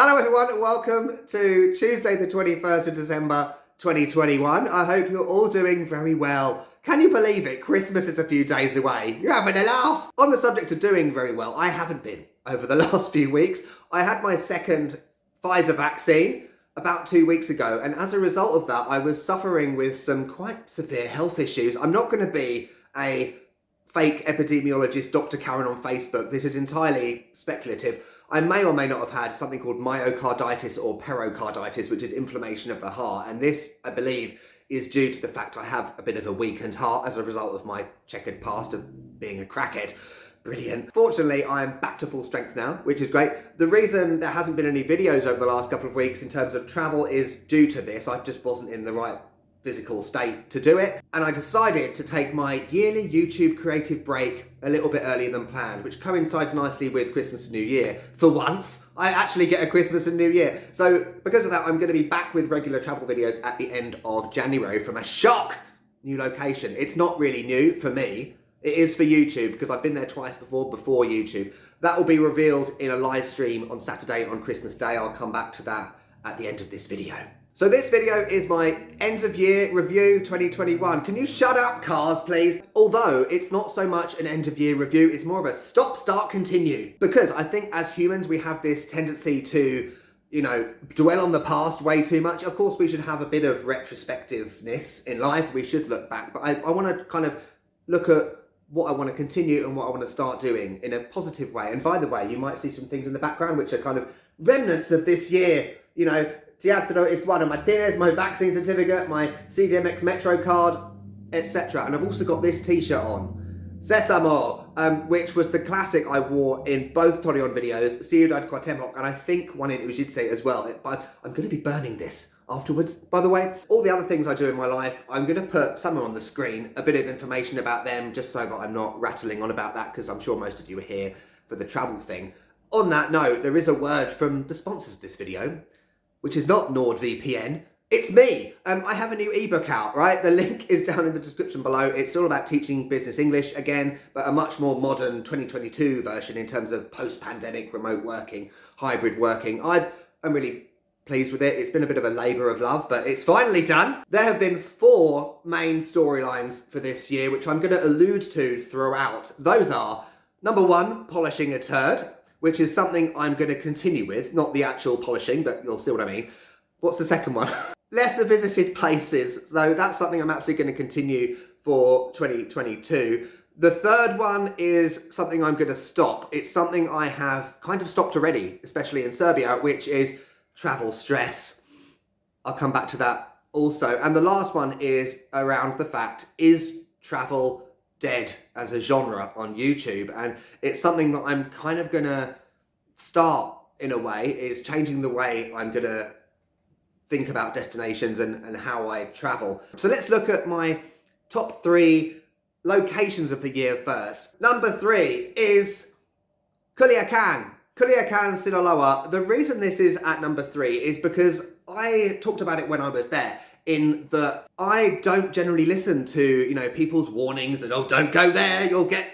Hello everyone, welcome to Tuesday the 21st of December 2021. I hope you're all doing very well. Can you believe it? Christmas is a few days away. You're having a laugh. On the subject of doing very well, I haven't been over the last few weeks. I had my second Pfizer vaccine about 2 weeks ago, and as a result of that, I was suffering with some quite severe health issues. I'm not going to be a fake epidemiologist, Dr. Karen on Facebook. This is entirely speculative. I may or may not have had something called myocarditis or pericarditis, which is inflammation of the heart. And this, I believe, is due to the fact I have a bit of a weakened heart as a result of my checkered past of being a crackhead. Brilliant. Fortunately, I am back to full strength now, which is great. The reason there hasn't been any videos over the last couple of weeks in terms of travel is due to this. I just wasn't in the right physical state to do it, and I decided to take my yearly YouTube creative break a little bit earlier than planned, which coincides nicely with Christmas and New Year. For once, I actually get a Christmas and New Year. So because of that, I'm going to be back with regular travel videos at the end of January from a shock new location. It's not really new for me. It is for YouTube because I've been there twice before YouTube. That will be revealed in a live stream on Saturday on Christmas Day. I'll come back to that at the end of this video. So this video is my end of year review 2021. Can you shut up, cars, please? Although it's not so much an end of year review, it's more of a stop, start, continue. Because I think as humans, we have this tendency to, dwell on the past way too much. Of course, we should have a bit of retrospectiveness in life. We should look back, but I want to kind of look at what I want to continue and what I want to start doing in a positive way. And by the way, you might see some things in the background which are kind of remnants of this year, Teatro Isuano Martinez, my vaccine certificate, my CDMX Metro card, etc. And I've also got this t-shirt on, Sesamo, which was the classic I wore in both Torreon videos, Ciudad Cuauhtemoc, and I think one in Ujitse as well. But I'm going to be burning this afterwards, by the way. All the other things I do in my life, I'm going to put somewhere on the screen, a bit of information about them, just so that I'm not rattling on about that, because I'm sure most of you are here for the travel thing. On that note, there is a word from the sponsors of this video, which is not NordVPN, it's me. I have a new ebook out, right? The link is down in the description below. It's all about teaching business English again, but a much more modern 2022 version in terms of post-pandemic remote working, hybrid working. I'm really pleased with it. It's been a bit of a labour of love, but it's finally done. There have been 4 main storylines for this year, which I'm going to allude to throughout. Those are, number 1, polishing a turd, which is something I'm going to continue with, not the actual polishing, but you'll see what I mean. What's the second one? Lesser visited places. So that's something I'm absolutely going to continue for 2022. The third one is something I'm going to stop. It's something I have kind of stopped already, especially in Serbia, which is travel stress. I'll come back to that also. And the last one is around the fact, is travel dead as a genre on YouTube? And it's something that I'm kind of gonna start, in a way, is changing the way I'm gonna think about destinations and how I travel. So let's look at my top 3 locations of the year first. Number 3 is Culiacan, Sinaloa. The reason this is at number 3 is because I talked about it when I was there, in that I don't generally listen to, people's warnings and, oh, don't go there, you'll get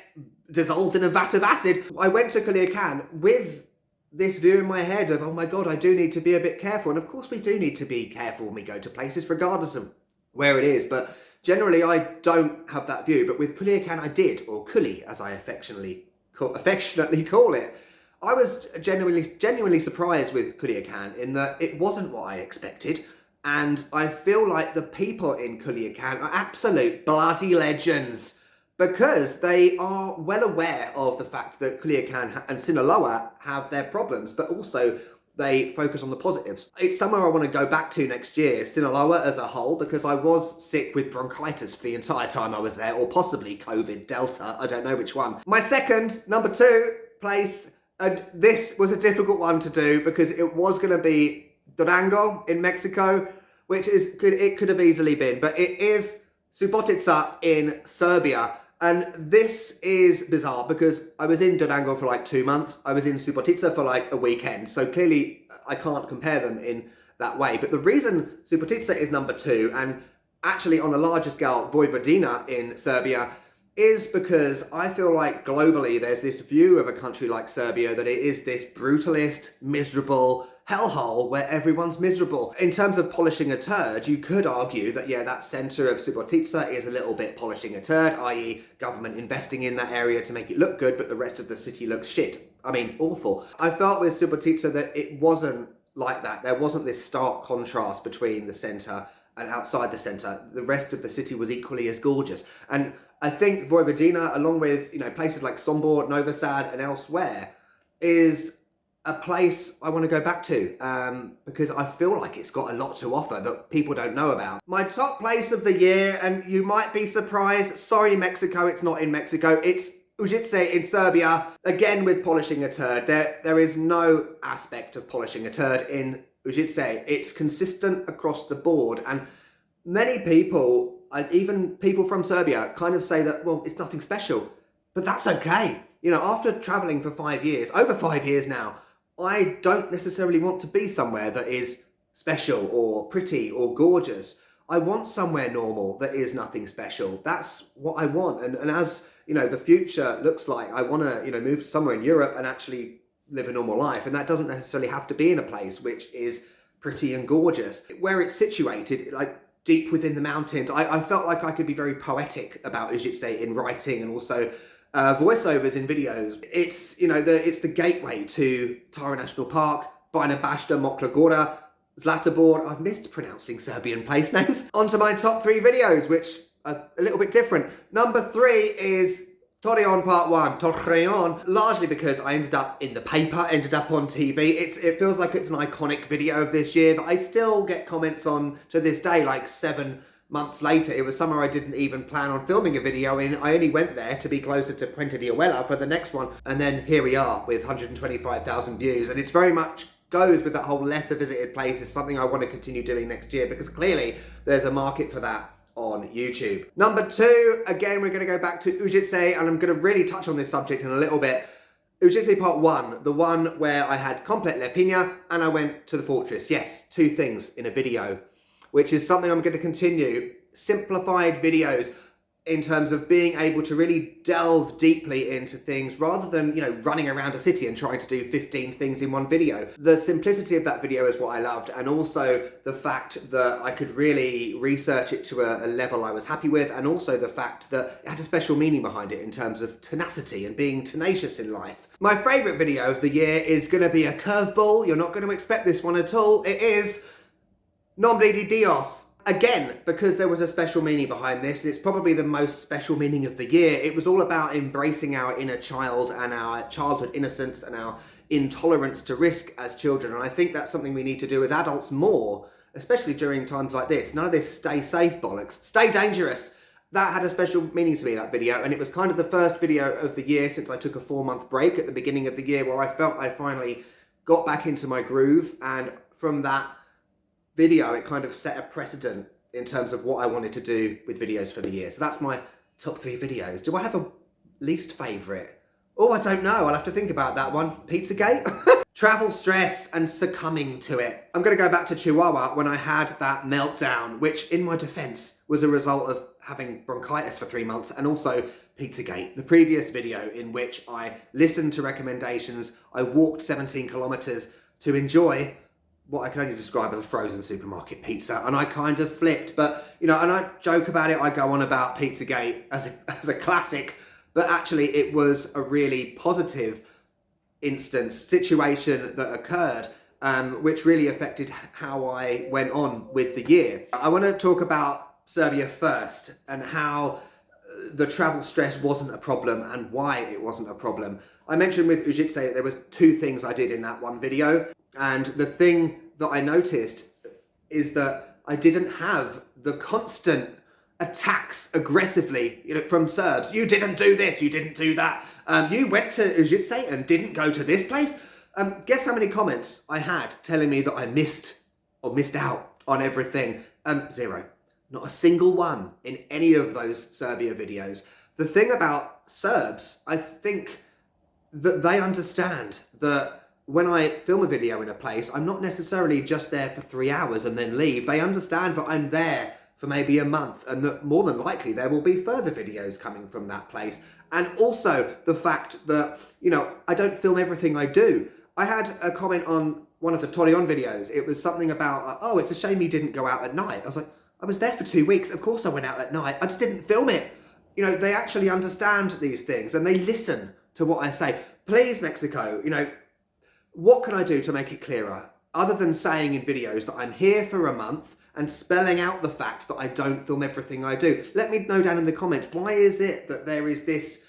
dissolved in a vat of acid. I went to Culiacan with this view in my head of, oh my God, I do need to be a bit careful. And of course we do need to be careful when we go to places, regardless of where it is. But generally I don't have that view. But with Culiacan I did, or Culi as I affectionately call it. I was genuinely surprised with Culiacan in that it wasn't what I expected. And I feel like the people in Culiacan are absolute bloody legends, because they are well aware of the fact that Culiacan and Sinaloa have their problems, but also they focus on the positives. It's somewhere I want to go back to next year, Sinaloa as a whole, because I was sick with bronchitis for the entire time I was there, or possibly COVID Delta, I don't know which one. My second, number 2 place, and this was a difficult one to do because it was going to be Durango in Mexico, which it could have easily been, but it is Subotica in Serbia. And this is bizarre because I was in Durango for like 2 months. I was in Subotica for like a weekend. So clearly I can't compare them in that way. But the reason Subotica is number 2, and actually on a larger scale, Vojvodina in Serbia, is because I feel like globally there's this view of a country like Serbia that it is this brutalist, miserable, hellhole where everyone's miserable. In terms of polishing a turd, you could argue that, yeah, that centre of Subotica is a little bit polishing a turd, i.e. government investing in that area to make it look good, but the rest of the city looks shit. I mean, awful. I felt with Subotica that it wasn't like that. There wasn't this stark contrast between the centre and outside the centre. The rest of the city was equally as gorgeous. And I think Vojvodina, along with, you know, places like Sombor, Novi Sad and elsewhere, is a place I want to go back to because I feel like it's got a lot to offer that people don't know about. My top place of the year, and you might be surprised, sorry Mexico, it's not in Mexico, it's Užice in Serbia, again with polishing a turd. There is no aspect of polishing a turd in Užice. It's consistent across the board, and many people, even people from Serbia, kind of say that, well, it's nothing special, but that's okay. You know, after travelling for 5 years, over 5 years now, I don't necessarily want to be somewhere that is special or pretty or gorgeous. I want somewhere normal that is nothing special. That's what I want. And as, you know, the future looks like, I want to, you know, move somewhere in Europe and actually live a normal life. And that doesn't necessarily have to be in a place which is pretty and gorgeous. Where it's situated, like deep within the mountains, I felt like I could be very poetic about Užice in writing and also voiceovers in videos. It's, you know, it's the gateway to Tara National Park, Bajina Bašta, Mokra Gora, Zlatibor. I've missed pronouncing Serbian place names. On to my top 3 videos, which are a little bit different. Number 3 is Torreon Part 1, Torreon, largely because I ended up in the paper, ended up on TV. It feels like it's an iconic video of this year that I still get comments on to this day, like 7 months later. It was somewhere I didn't even plan on filming a video in. I only went there to be closer to Puente de Abuela for the next one. And then here we are with 125,000 views. And it's very much goes with that whole lesser visited place. It's something I want to continue doing next year because clearly there's a market for that on YouTube. Number 2, again, we're going to go back to Užice, and I'm going to really touch on this subject in a little bit. Užice Part 1, the one where I had Complet Lepina and I went to the fortress. Yes, 2 things in a video, which is something I'm going to continue. Simplified videos in terms of being able to really delve deeply into things rather than, you know, running around a city and trying to do 15 things in one video. The simplicity of that video is what I loved, and also the fact that I could really research it to a level I was happy with, and also the fact that it had a special meaning behind it in terms of tenacity and being tenacious in life. My favourite video of the year is going to be a curveball. You're not going to expect this one at all. It is Nombre de Dios. Again, because there was a special meaning behind this, and it's probably the most special meaning of the year. It was all about embracing our inner child and our childhood innocence and our intolerance to risk as children. And I think that's something we need to do as adults more, especially during times like this. None of this stay safe bollocks. Stay dangerous. That had a special meaning to me, that video, and it was kind of the first video of the year since I took a 4-month break at the beginning of the year where I felt I finally got back into my groove, and from that video, it kind of set a precedent in terms of what I wanted to do with videos for the year. So that's my top 3 videos. Do I have a least favourite? Oh, I don't know. I'll have to think about that one. Pizzagate? Travel stress and succumbing to it. I'm going to go back to Chihuahua when I had that meltdown, which in my defence was a result of having bronchitis for 3 months, and also Pizzagate, the previous video in which I listened to recommendations. I walked 17 kilometres to enjoy what I can only describe as a frozen supermarket pizza, and I kind of flipped. But, you know, and I joke about it, I go on about Pizzagate as a classic, but actually it was a really positive situation that occurred, which really affected how I went on with the year. I want to talk about Serbia first, and how the travel stress wasn't a problem and why it wasn't a problem. I mentioned with Užice that there were 2 things I did in that one video, and the thing that I noticed is that I didn't have the constant attacks aggressively, you know, from Serbs. You didn't do this, you didn't do that. You went to Užice and didn't go to this place. Guess how many comments I had telling me that I missed out on everything? 0. Not a single one in any of those Serbia videos. The thing about Serbs, I think that they understand that when I film a video in a place, I'm not necessarily just there for 3 hours and then leave. They understand that I'm there for maybe a month, and that more than likely there will be further videos coming from that place. And also the fact that, you know, I don't film everything I do. I had a comment on one of the Torreon videos, it was something about, oh, it's a shame you didn't go out at night. I was like, I was there for 2 weeks. Of course I went out at night. I just didn't film it. You know, they actually understand these things and they listen to what I say. Please, Mexico, you know, what can I do to make it clearer? Other than saying in videos that I'm here for a month and spelling out the fact that I don't film everything I do. Let me know down in the comments, why is it that there is this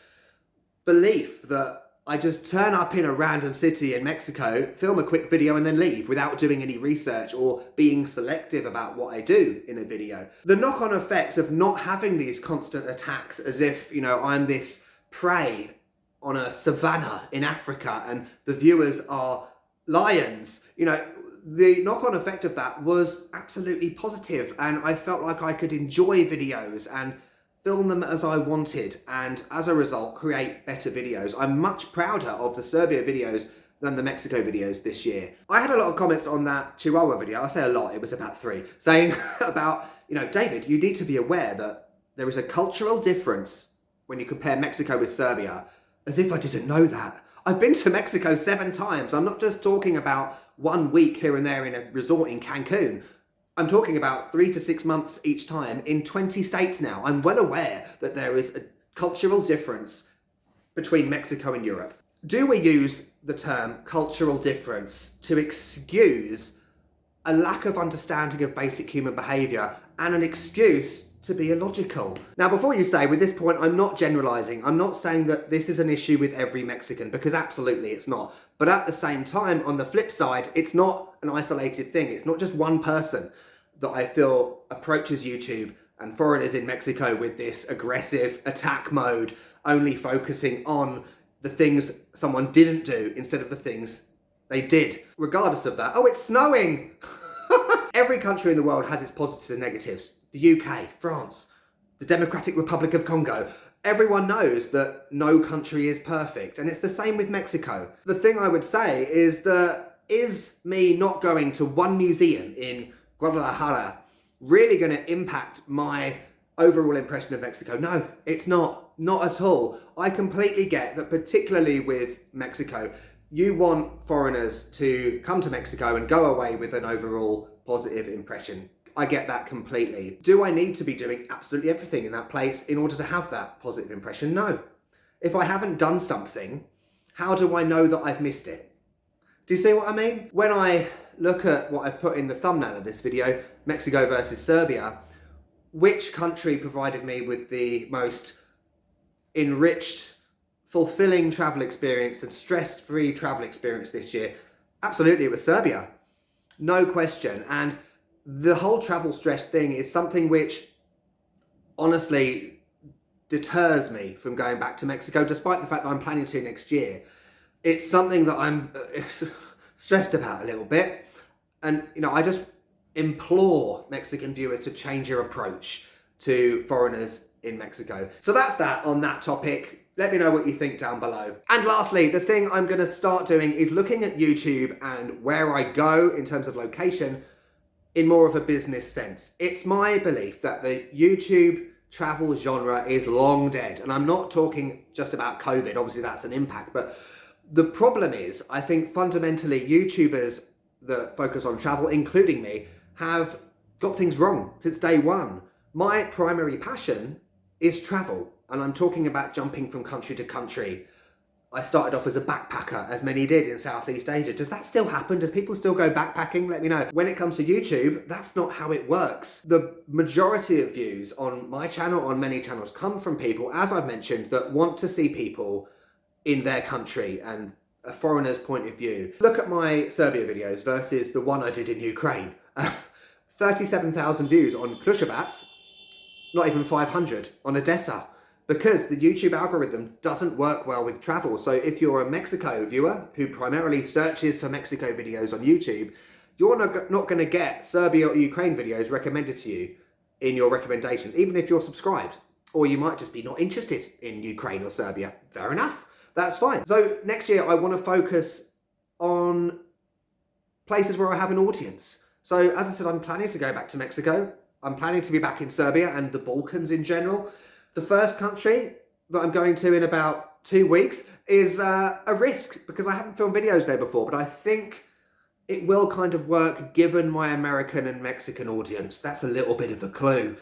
belief that I just turn up in a random city in Mexico, film a quick video and then leave without doing any research or being selective about what I do in a video? The knock-on effect of not having these constant attacks as if, you know, I'm this prey on a savannah in Africa and the viewers are lions, you know, the knock-on effect of that was absolutely positive, and I felt like I could enjoy videos and film them as I wanted, and as a result create better videos. I'm much prouder of the Serbia videos than the Mexico videos this year. I had a lot of comments on that Chihuahua video. I say a lot, it was about 3, saying about, you know, David, you need to be aware that there is a cultural difference when you compare Mexico with Serbia. As if I didn't know that. I've been to Mexico 7 times. I'm not just talking about 1 week here and there in a resort in Cancun. I'm talking about 3 to 6 months each time in 20 states now. I'm well aware that there is a cultural difference between Mexico and Europe. Do we use the term cultural difference to excuse a lack of understanding of basic human behaviour and an excuse to be illogical? Now, before you say, with this point, I'm not generalising. I'm not saying that this is an issue with every Mexican, because absolutely it's not. But at the same time, on the flip side, it's not an isolated thing. It's not just one person that I feel approaches YouTube and foreigners in Mexico with this aggressive attack mode, only focusing on the things someone didn't do instead of the things they did. Regardless of that, oh, it's snowing! Every country in the world has its positives and negatives. The UK, France, the Democratic Republic of Congo. Everyone knows that no country is perfect, and it's the same with Mexico. The thing I would say is that, is me not going to one museum in Guadalajara really going to impact my overall impression of Mexico? No, it's not. Not at all. I completely get that, particularly with Mexico, you want foreigners to come to Mexico and go away with an overall positive impression. I get that completely. Do I need to be doing absolutely everything in that place in order to have that positive impression? No. If I haven't done something, how do I know that I've missed it? Do you see what I mean? When I look at what I've put in the thumbnail of this video, Mexico versus Serbia, which country provided me with the most enriched, fulfilling travel experience and stress-free travel experience this year? Absolutely, it was Serbia. No question. And the whole travel stress thing is something which honestly deters me from going back to Mexico, despite the fact that I'm planning to next year. It's something that I'm stressed about a little bit. And, you know, I just implore Mexican viewers to change your approach to foreigners in Mexico. So that's that on that topic. Let me know what you think down below. And lastly, the thing I'm going to start doing is looking at YouTube and where I go in terms of location in more of a business sense. It's my belief that the YouTube travel genre is long dead. And I'm not talking just about COVID, obviously that's an impact, but the problem is, I think fundamentally YouTubers that focus on travel, including me, have got things wrong since day one. My primary passion is travel, and I'm talking about jumping from country to country. I started off as a backpacker, as many did in Southeast Asia. Does that still happen? Does people still go backpacking? Let me know. When it comes to YouTube, that's not how it works. The majority of views on my channel, on many channels, come from people, as I've mentioned, that want to see people in their country and a foreigner's point of view. Look at my Serbia videos versus the one I did in Ukraine. 37,000 views on Kruševac, not even 500 on Odessa, because the YouTube algorithm doesn't work well with travel. So if you're a Mexico viewer who primarily searches for Mexico videos on YouTube, you're not going to get Serbia or Ukraine videos recommended to you in your recommendations, even if you're subscribed. Or you might just be not interested in Ukraine or Serbia. Fair enough. That's fine. So next year I want to focus on places where I have an audience. So as I said, I'm planning to go back to Mexico. I'm planning to be back in Serbia and the Balkans in general. The first country that I'm going to in about 2 weeks is a risk because I haven't filmed videos there before, but I think it will kind of work given my American and Mexican audience. That's a little bit of a clue.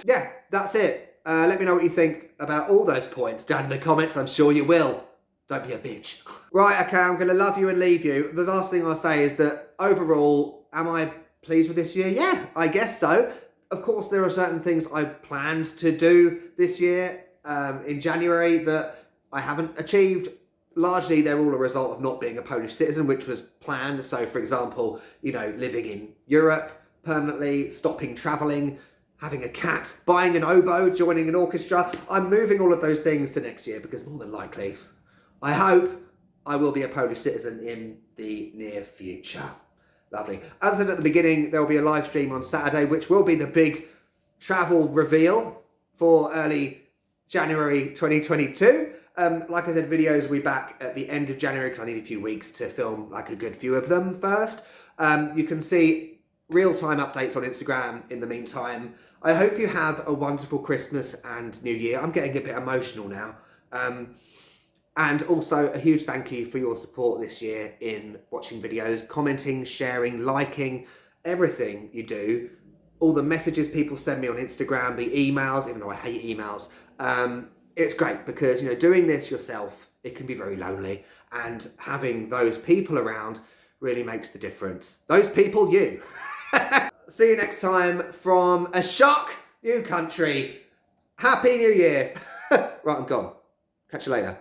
Yeah, that's it. Let me know what you think about all those points down in the comments. I'm sure you will. Don't be a bitch. Right, okay, I'm going to love you and leave you. The last thing I'll say is that overall, am I pleased with this year? Yeah, I guess so. Of course, there are certain things I planned to do this year in January that I haven't achieved. Largely, they're all a result of not being a Polish citizen, which was planned. So, for example, you know, living in Europe permanently, stopping travelling, having a cat, buying an oboe, joining an orchestra. I'm moving all of those things to next year because more than likely, I hope I will be a Polish citizen in the near future. Lovely. As I said at the beginning, there will be a live stream on Saturday, which will be the big travel reveal for early January 2022. Like I said, videos will be back at the end of January because I need a few weeks to film like a good few of them first. You can see real-time updates on Instagram in the meantime. I hope you have a wonderful Christmas and New Year. I'm getting a bit emotional now. And also a huge thank you for your support this year in watching videos, commenting, sharing, liking, everything you do. All the messages people send me on Instagram, the emails, even though I hate emails. It's great because, you know, doing this yourself, it can be very lonely. And having those people around really makes the difference. Those people, you. See you next time from a shock new country. Happy New Year. Right, I'm gone. Catch you later.